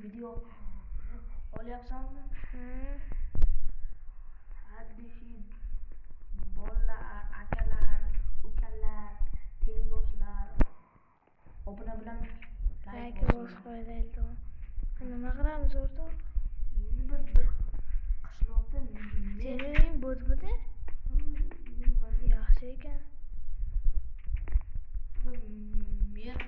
video olyapsanmi? Haddishi bolalar, akalar, ukalar, tengdoshlar obuna bilan like bos qo'yaylik. Nima qilamiz o'rtoq? Endi bir qishloqda Sening bo'dmidi? Yaxshi ekan. Mer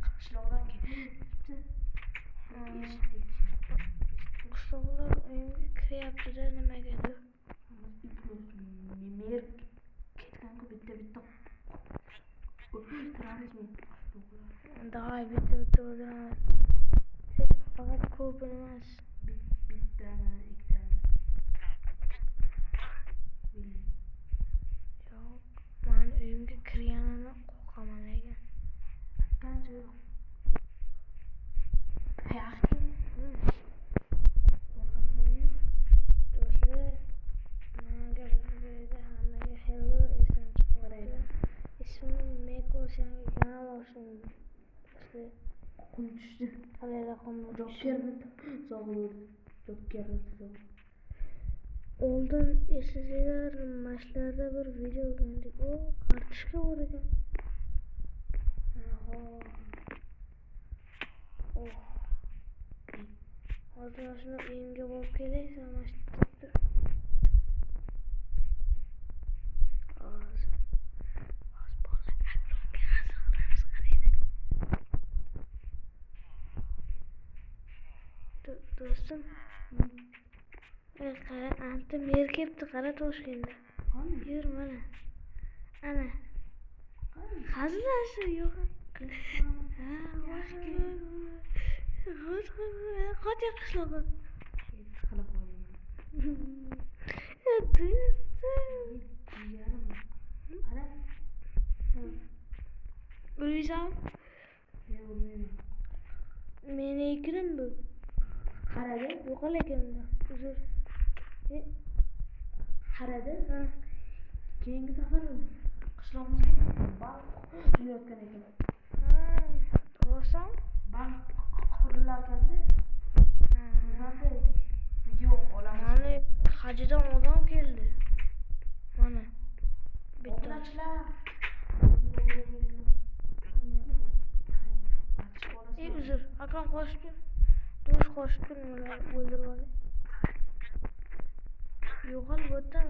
qishloqdan kelibdi. Eshitdik. Qishloqlar uyimga kiryapti-da nimagadir. Mer ketgan-ku bitta turamizmi? Davay bitta o'tiramiz. Faqat ko'p emas. Bittami, ikkitami? Yo'q, men uyimga kirganini qo'rqaman lekin. Qancha yo'q. Yaxshi. Do'stlar, menga bu hammaga hello esdan chiqaradi. Ismim Mekos, yangi kanal ochdim. Qum tushdi. Qalay qum Jokerni Oldin esingizlar, mashlarda bir video ko'rdik. O, kartoshka bor ekan. Hozir shuni uyimga borib kelay, mashlatib. Do'stim, anta mer kelibdi, qara Toshkentda. Yur mana. Ana. Hazillashdi yo'q. Qancha qishloqqa? qilib qo'ydim. Qara. Uruysan? Meni ekrim bu. Qaradi. Yo'qol ekan unda. Uzr. Qaradi. Keyingi safar qishlog'imizga bank qilayotgan ekan. Rosan? Bank qurilarkanda. Mana video olamiz. Mana hajidan odam keldi. Mana. Bittachilar. Uzr, akam qo'shdi. Do'st qo'shdi, nimalar o'ldirib oldi. Yo'qol bo'tdan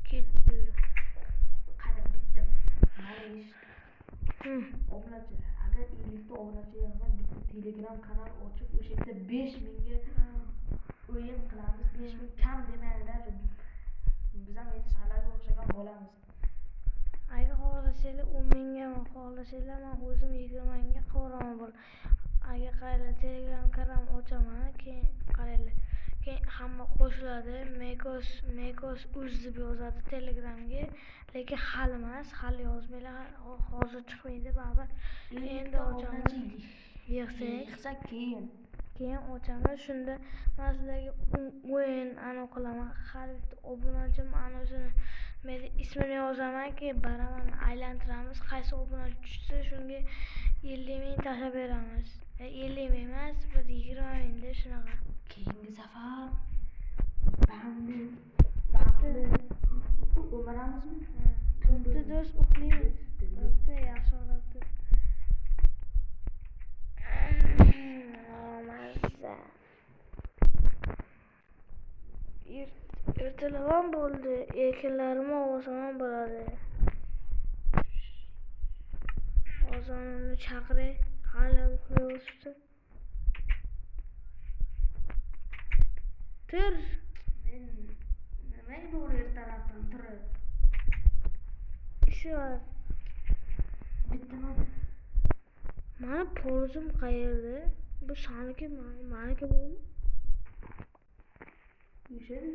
ketdi. Qara bitdim. Mana obunachi, agar 50 ta obunachi yig'sa bitta Telegram kanal ochib, o'sha yerda 5000 ga o'yin qilamiz. 5000 kam demaylar. Biz ham endi salaga o'xshagan bo'lamiz. Agar xohlasanglar 10 mingga, xohlasanglar men o'zim 20 mingga qo'raman bo'l. Agar qaranglar Telegram kanal ochaman, keyin qaranglar. Keyin hamma qo'shiladi. Mekos uz deb yozadi Telegramga. Lekin hali emas, hali yozmaylar. Hozir chiqmaydi baribir. Endi ochaman. Yig'sak keyin ochamiz. Shunda men sizlarga o'yin aniq qilaman. Har bitta obunachim ana o'zini ismini yozamanki, baraman aylantiramiz. Qaysi obunachi tushsa shunga 50 ming tashlab beramiz. 50 ming emas, bir 20 mingda shunaqa. Keyingi safar bamni o'maramizmi? To'rtta do'st uxlaymiz. Bo'pti, yaxshi uxlabdi. Mazza. Ertalab bo'ldi. Ekinlarim ovozaman bo'ladi. Ozonimni chaqiray. Hali uxlayapti. Tur. Nimaga to'g'ri ertalabdan turib? Ishi bor. Bittaman. Mana polizim qayerda? Bu saniki, meniki bormi? Yashaydi.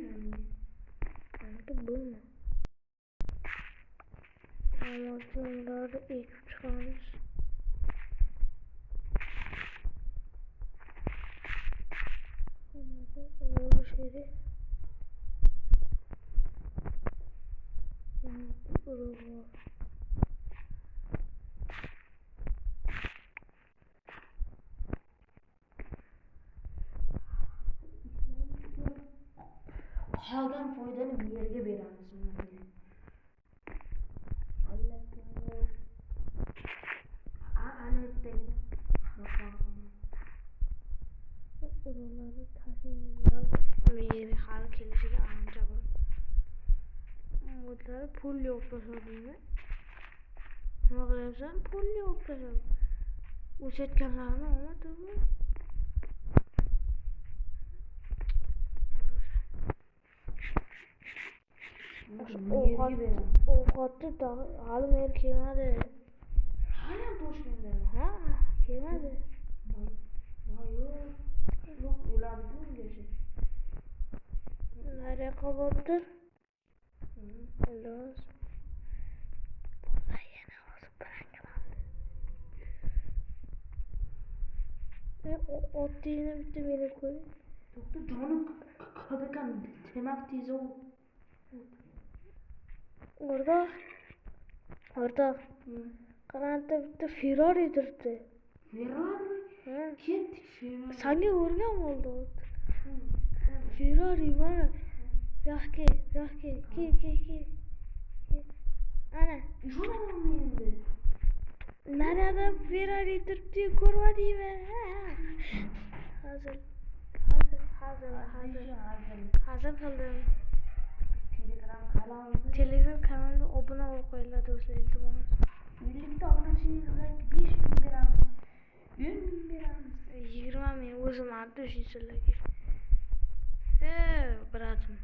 Meniki bormi? Amochonlarni ekib chiqamiz. Hammasi o'rishadi. Urug'lar. beramiz ularga. Ana ertaga Ularni tashiymiz. Meri hali kelishiga ancha bor. Ular pul yo'q tashadimi? Nima qilyapsan? Pul yo'q tashab. O'shatganlarni olmadimi? Ovqatni hali mer kelmadi. hali ham Toshkentda. Ha, kelmadi. Yo'q, ularni ungacha. Nariyoqqa boribdir. Illos. Yana hozir bilan ottingni bitta berib qo'y. To'xta, jonim qadakam demak tezov. O'rtoq. Qaranta bitta Ferrari turibdi. Ferrari? Ketdik Ferrari. Sanga o'rgan bo'ldi. Ferrari mana. Yo'qki. Ke. Ana. Ishonamanmi endi? Narada Ferrari turibdi, ko'rmadingmi? Hazır qildim. Telegram kanalga obuna bo'lib qo'yinglar do'stlar, iltimos. 50 ta obunachiga 5000 beramiz. 10,000 beramiz. 20,000 o'zim ardu sizlarga. Bratim.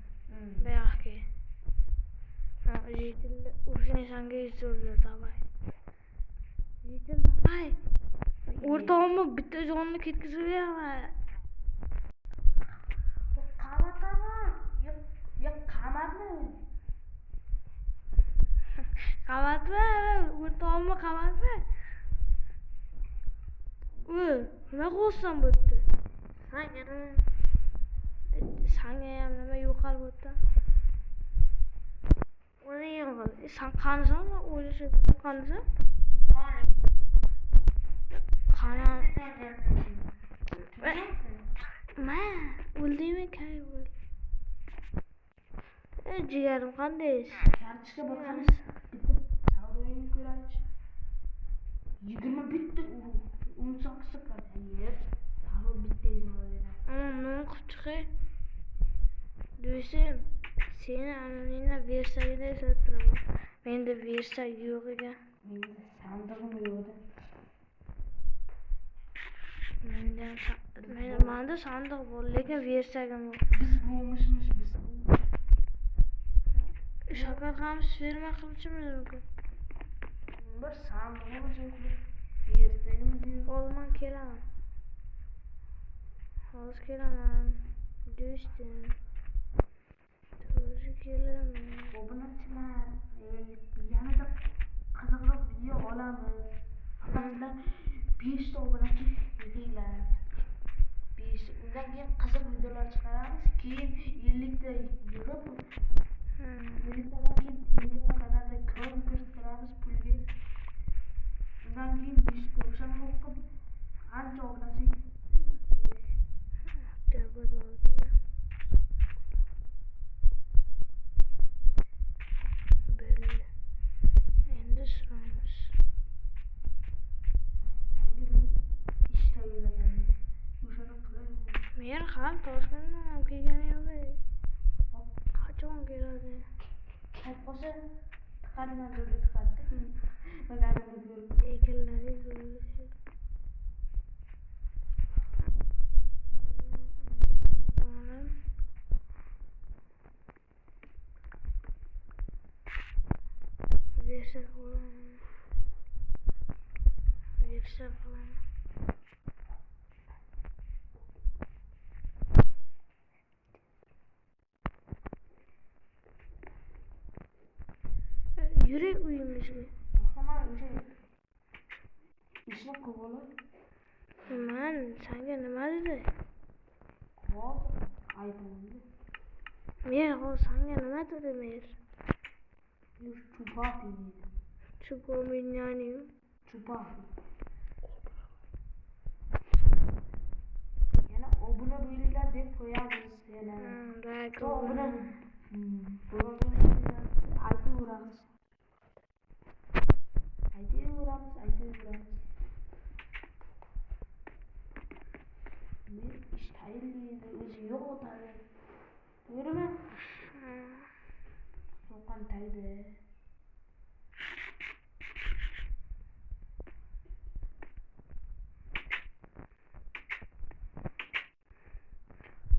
Buyoqqa. Yetilda o'shani sanga yetdi, davay. Yetil davay. O'rtog'imni bitta jonni ketkizib beraman. Qamatmi? Qamatma, o'rtog'imni qamatma. Nima qilsan bu yerda? Sanga ham nima yo'qol bu yerda? Uni yo'qol. Sen qanisan? O'ylashib qanisan? Qana. Ma, o'ldingmi kay bo'l. Jigarim qanday? Kartishga boqamiz. Bitta savdoyini ko'raychi. 21 ta 18 ta qiladi. Savdo bitta izoladi. Nima qilib chiqay? Do'stim, seni anonimga versagida sotiraman. Menda versak yo'q ekan. Menda sandig'im yo'q. Menda sandiq bor, lekin versagim yo'q. Biz bo'lmishmiz biz. Shakar ham ferma qilishimiz mumkin. Bir sandig'imiz yo'q. Versagimiz yo'q. Olman kelaman. Hozir kelaman. Do'stim. To'g'ri kelaman. Obunachilar, yanada qiziqroq video olamiz. Faqatlar 5 ta obunachi yig'inglar. 5 undan keyin qiziq videolar chiqaramiz. Keyin 50 ta yig'ib 50 tadan keyin Telegram kanalda konkurs qilamiz pulga. Undan keyin 5 ta o'shani o'qib ancha obunachi Men ham Toshkentdan ham kelganim yo'q. Qachon keladi? Qolsa tiqadigan joyga tiqadi. Maganini ko'rib. Ekinlaringiz o'ldi. Versa falan. Yürek uyumuzga. Mana o'sha ishni qilib Man senga nima dedi? hozir aytdim. Men hozir senga nima dedi men? Chupapi dedi. Chupo minyani. Chupapi. Yana obuna bo'linglar deb qo'yamiz yana. Obuna Aytaveramiz. Men ish tayinlaydi, o'zi yo'qotadi. To'g'rimi? So'qqan taydi.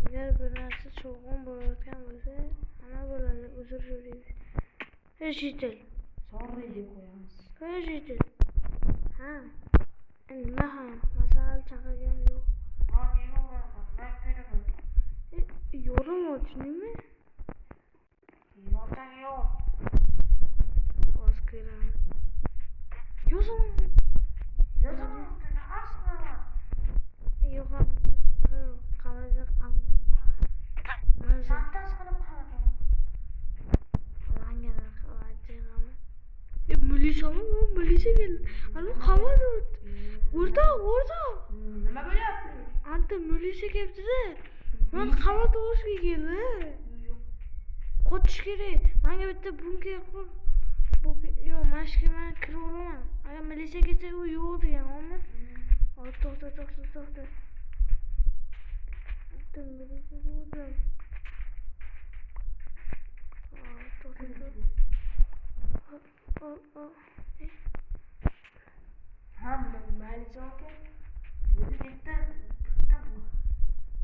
Agar bir narsa shovqin bo'layotgan bo'lsa, nima bo'ladi? Uzr so'raydi. Eshitil. Sorry deb qo'yamiz. Eshitil. Ha. Nima ham? Masalan, chaqirgan yo'q. Ha, nega uraman? Men kiraman. Yo'rim ochdingmi? Yordan yo'q. Oz kiraman. Yo'qman. Yozaman, as qilaman. Yo'q. Qamaza. Maza. Santas qilib qaraman. Manga qilajağım. Melisa geldi. Alo qavat o't. O'rta. Nima bo'lyapti? Anta Melisa kelibdi-da. Men qavat olishga keldi. Qochish kerak. Menga bitta bunker qur. Yo'q, men kirib olaman. Agar Melisa kelsa u yo'q deganmi? To'xta. Bitta Melisa ko'rdim. To'xta. Hamma Melisa aka. Bitta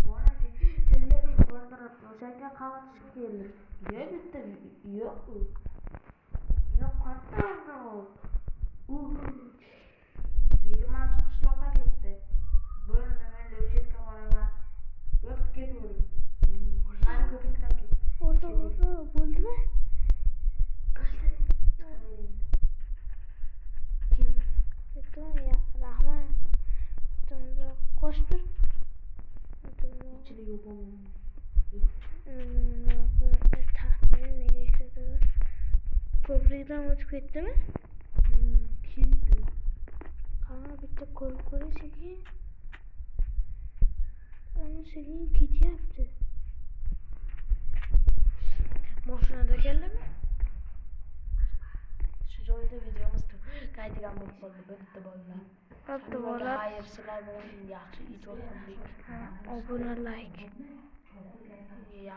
bola telefon o'ldirib, o'shanga qavatishga keldi. Bitta yo'q. Yo'q, qattiq u 20 qishloqqa ketdi. Bo'ldi, men Lo'shetga boraman. O'tib ketaverdim. Mani ko'prikdan ketdi. O'rta, bo'ldimi? Ketdim, ya, rahmat. Qo'sh tur. Ichida yo'qman. Taxmin nega ishlatadi? Ko'prikdan o'tib ketdimi? Ketdi. Qani bitta ko'rib ko'ray sekin. Ana sekin ketyapti. Mashinada keldimi? Shu joyda videomiz qaytgan bo'lib qoldi. Bitta bolalar. Bitta bolalar. Xayr, sizlar bilan yaxshi ijod qildik. Obuna, like.